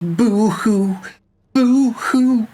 Boo-hoo, boo-hoo.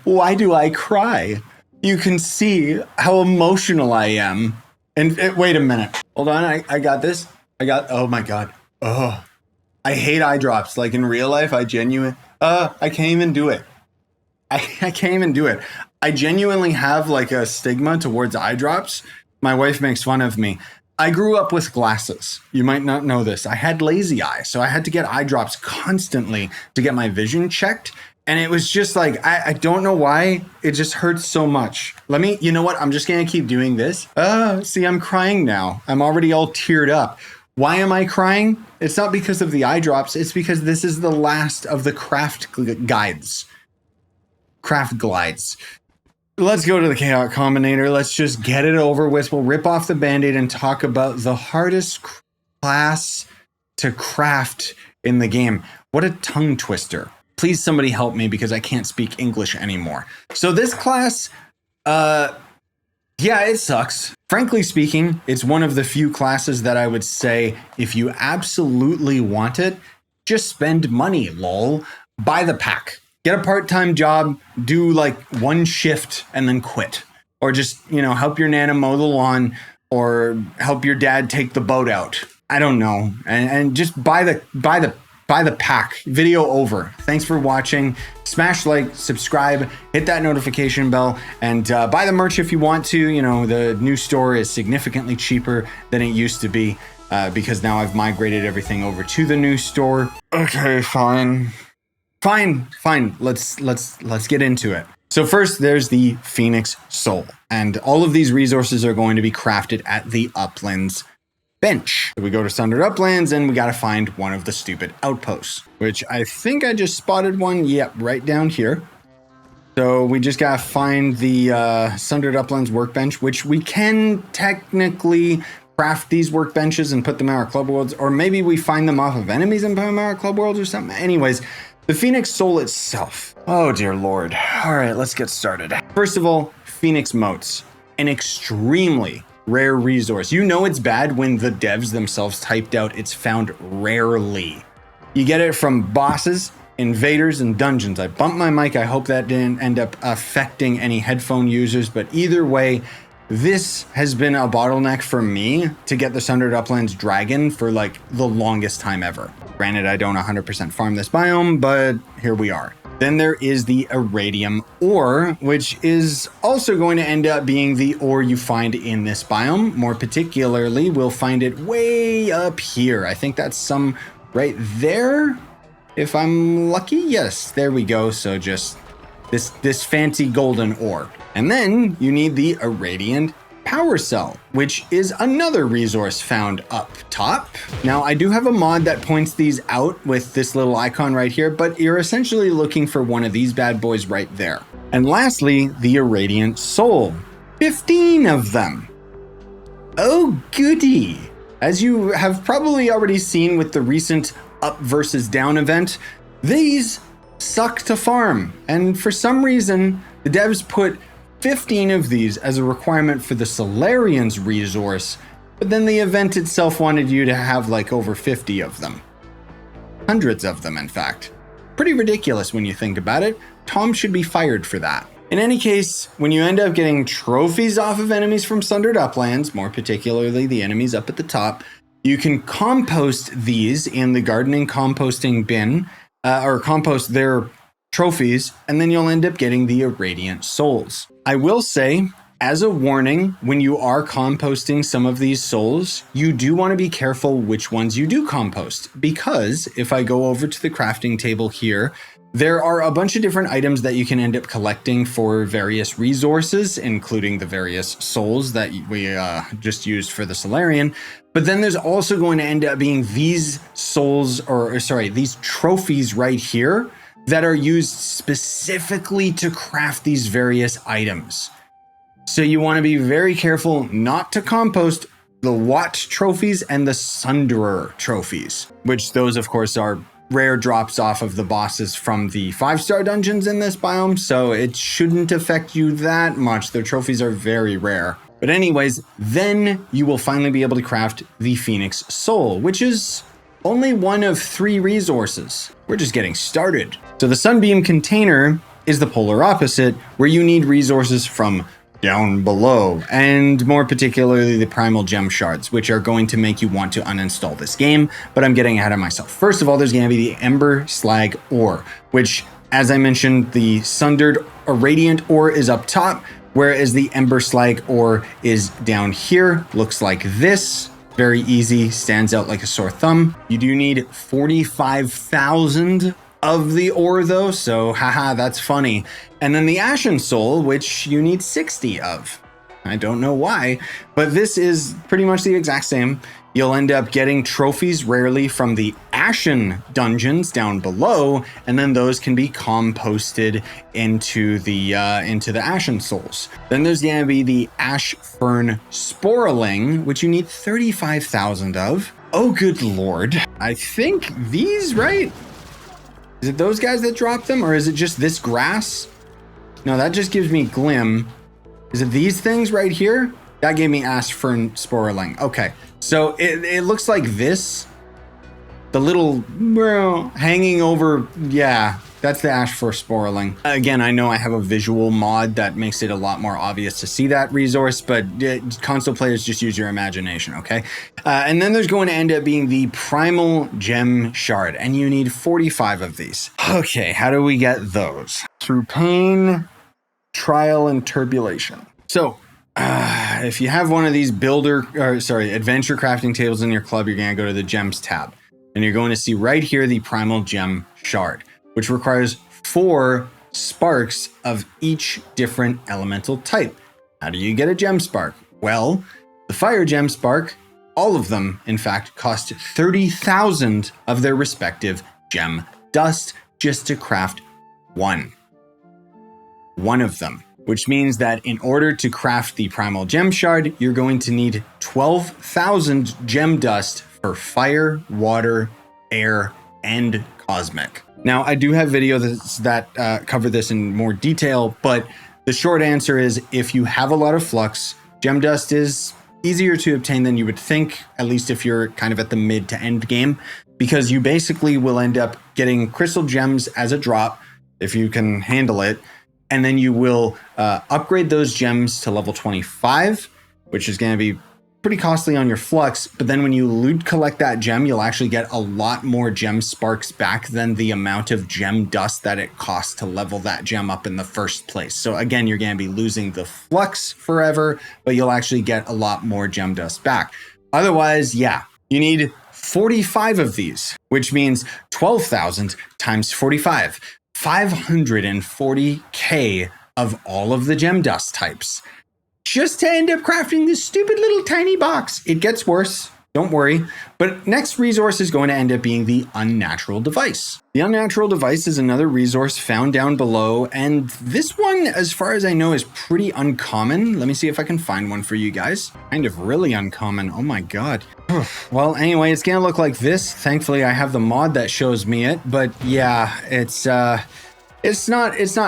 Why do I cry? You can see how emotional I am. And wait a minute. Hold on, I got this. Oh my God. Oh, I hate eye drops. Like in real life, I can't even do it. I can't even do it. I genuinely have like a stigma towards eye drops. My wife makes fun of me. I grew up with glasses. You might not know this. I had lazy eye, so I had to get eye drops constantly to get my vision checked. And it was just like, I don't know why. It just hurts so much. You know what? I'm just going to keep doing this. See, I'm crying now. I'm already all teared up. Why am I crying? It's not because of the eye drops. It's because this is the last of the craft glides. Let's go to the Chaotic Combinator. Let's just get it over with. We'll rip off the Band-Aid and talk about the hardest class to craft in the game. What a tongue twister. Please somebody help me because I can't speak English anymore. So this class, yeah, it sucks. Frankly speaking, it's one of the few classes that I would say, if you absolutely want it, just spend money, lol. Buy the pack. Get a part-time job, do like one shift and then quit. Or just, help your nana mow the lawn or help your dad take the boat out. I don't know. And just buy the pack. Video over. Thanks for watching. Smash like, subscribe, hit that notification bell, and buy the merch if you want to. The new store is significantly cheaper than it used to be because now I've migrated everything over to the new store. Okay, fine. Let's get into it. So first, there's the Phoenix Soul, and all of these resources are going to be crafted at the Uplands bench. So we go to Sundered Uplands, and we got to find one of the stupid outposts, which I think I just spotted one. Yep, right down here. So we just got to find the Sundered Uplands workbench, which we can technically craft these workbenches and put them in our club worlds, or maybe we find them off of enemies and put them in our club worlds or something. Anyways, the Phoenix Soul itself. Oh, dear Lord. All right, let's get started. First of all, Phoenix Motes, an extremely rare resource. You know it's bad when the devs themselves typed out it's found rarely. You get it from bosses, invaders, and dungeons. I bumped my mic. I hope that didn't end up affecting any headphone users, but either way, this has been a bottleneck for me to get the Sundered Uplands Dragon for like the longest time ever. Granted, I don't 100% farm this biome, but here we are. Then there is the Iridium ore, which is also going to end up being the ore you find in this biome. More particularly, we'll find it way up here. I think that's some right there, if I'm lucky. Yes, there we go. So just this fancy golden ore. And then you need the Irradiant Power Cell, which is another resource found up top. Now, I do have a mod that points these out with this little icon right here, but you're essentially looking for one of these bad boys right there. And lastly, the Irradiant Soul. 15 of them. Oh, goody. As you have probably already seen with the recent up versus down event, these suck to farm. And for some reason, the devs put 15 of these as a requirement for the Solarian's resource, but then the event itself wanted you to have like over 50 of them. Hundreds of them, in fact. Pretty ridiculous when you think about it. Tom should be fired for that. In any case, when you end up getting trophies off of enemies from Sundered Uplands, more particularly the enemies up at the top, you can compost these in the gardening composting bin, or compost their trophies, and then you'll end up getting the Irradiant Souls. I will say, as a warning, when you are composting some of these souls, you do want to be careful which ones you do compost, because if I go over to the crafting table here, there are a bunch of different items that you can end up collecting for various resources, including the various souls that we just used for the Solarion. But then there's also going to end up being these souls, these trophies right here that are used specifically to craft these various items. So you want to be very careful not to compost the Watt trophies and the Sunderer trophies, which those of course are rare drops off of the bosses from the 5-star dungeons in this biome, so it shouldn't affect you that much. Their trophies are very rare. But anyways, then you will finally be able to craft the Phoenix Soul, which is Only one of 3 resources. We're just getting started. So the Sunbeam Container is the polar opposite, where you need resources from down below, and more particularly the Primal Gem Shards, which are going to make you want to uninstall this game, but I'm getting ahead of myself. First of all, there's going to be the Ember Slag Ore, which, as I mentioned, the Sundered or Radiant Ore is up top, whereas the Ember Slag Ore is down here. Looks like this. Very easy, stands out like a sore thumb. You do need 45,000 of the ore though, so haha, that's funny. And then the Ashen Soul, which you need 60 of. I don't know why, but this is pretty much the exact same. You'll end up getting trophies rarely from the Ashen dungeons down below, and then those can be composted into the Ashen Souls. Then there's going to be the Ash Fern Sporling, which you need 35,000 of. Oh, good lord. I think these, right? Is it those guys that drop them, or is it just this grass? No, that just gives me Glim. Is it these things right here? That gave me Ash Fern Sporling. Okay, so it looks like this. The little hanging over, yeah, that's the Ash Fern Sporling. Again, I know I have a visual mod that makes it a lot more obvious to see that resource, but console players, just use your imagination, okay? And then there's going to end up being the Primal Gem Shard, and you need 45 of these. Okay, how do we get those? Through pain, trial, and turbulation. So, if you have one of these adventure crafting tables in your club, you're going to go to the Gems tab. And you're going to see right here the Primal Gem Shard, which requires 4 sparks of each different elemental type. How do you get a gem spark? Well, the Fire Gem Spark, all of them, in fact, cost 30,000 of their respective gem dust just to craft one of them. Which means that in order to craft the Primal Gem Shard, you're going to need 12,000 gem dust for fire, water, air, and cosmic. Now, I do have videos that cover this in more detail, but the short answer is if you have a lot of flux, gem dust is easier to obtain than you would think, at least if you're kind of at the mid to end game, because you basically will end up getting crystal gems as a drop, if you can handle it, and then you will upgrade those gems to level 25, which is going to be pretty costly on your flux. But then when you loot collect that gem, you'll actually get a lot more gem sparks back than the amount of gem dust that it costs to level that gem up in the first place. So again, you're going to be losing the flux forever, but you'll actually get a lot more gem dust back. Otherwise, yeah, you need 45 of these, which means 12,000 times 45. 540k of all of the gem dust types just to end up crafting this stupid little tiny box. It gets worse, don't worry. But next resource is going to end up being the Unnatural Device. The Unnatural Device is another resource found down below, and this one, as far as I know, is pretty uncommon. Let me see if I can find one for you guys. Kind of really uncommon. Oh my god. Well, anyway, it's gonna look like this. Thankfully, I have the mod that shows me it, but yeah, it's not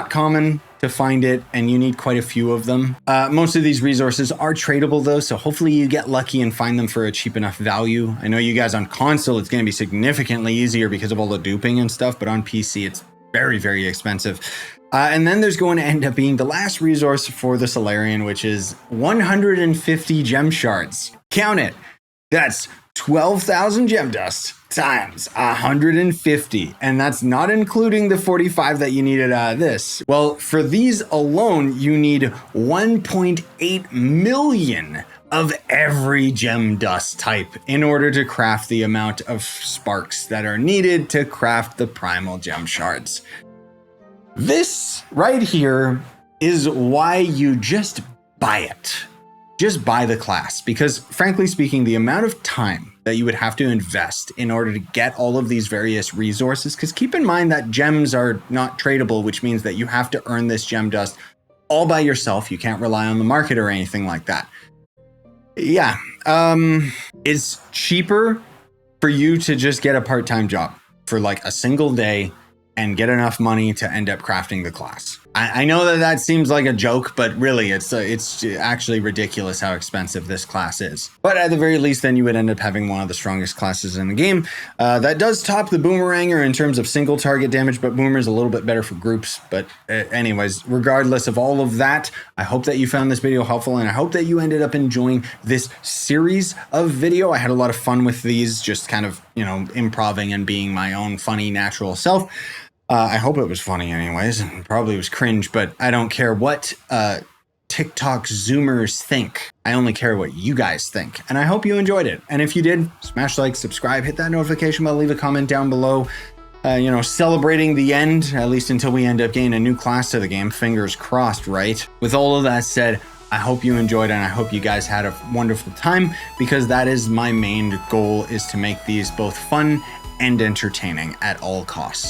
common to find it, and you need quite a few of them. Most of these resources are tradable though, so hopefully you get lucky and find them for a cheap enough value. I know you guys on console, it's gonna be significantly easier because of all the duping and stuff, but on PC, it's very, very expensive. And then there's going to end up being the last resource for the Solarion, which is 150 gem shards. Count it. That's 12,000 gem dust times 150. And that's not including the 45 that you needed out of this. Well, for these alone, you need 1.8 million of every gem dust type in order to craft the amount of sparks that are needed to craft the Primal Gem Shards. This right here is why you just buy it. Just buy the class, because frankly speaking, the amount of time that you would have to invest in order to get all of these various resources, because keep in mind that gems are not tradable, which means that you have to earn this gem dust all by yourself. You can't rely on the market or anything like that. Yeah, it's cheaper for you to just get a part-time job for like a single day and get enough money to end up crafting the class. I know that that seems like a joke, but really it's actually ridiculous how expensive this class is. But at the very least, then you would end up having one of the strongest classes in the game. That does top the Boomeranger in terms of single target damage, but Boomer is a little bit better for groups. But anyways, regardless of all of that, I hope that you found this video helpful, and I hope that you ended up enjoying this series of video. I had a lot of fun with these, just kind of, you know, improving and being my own funny, natural self. I hope it was funny anyways, and probably was cringe, but I don't care what TikTok Zoomers think. I only care what you guys think, and I hope you enjoyed it. And if you did, smash like, subscribe, hit that notification bell, leave a comment down below, you know, celebrating the end, at least until we end up getting a new class to the game. Fingers crossed, right? With all of that said, I hope you enjoyed, and I hope you guys had a wonderful time, because that is my main goal, is to make these both fun and entertaining at all costs.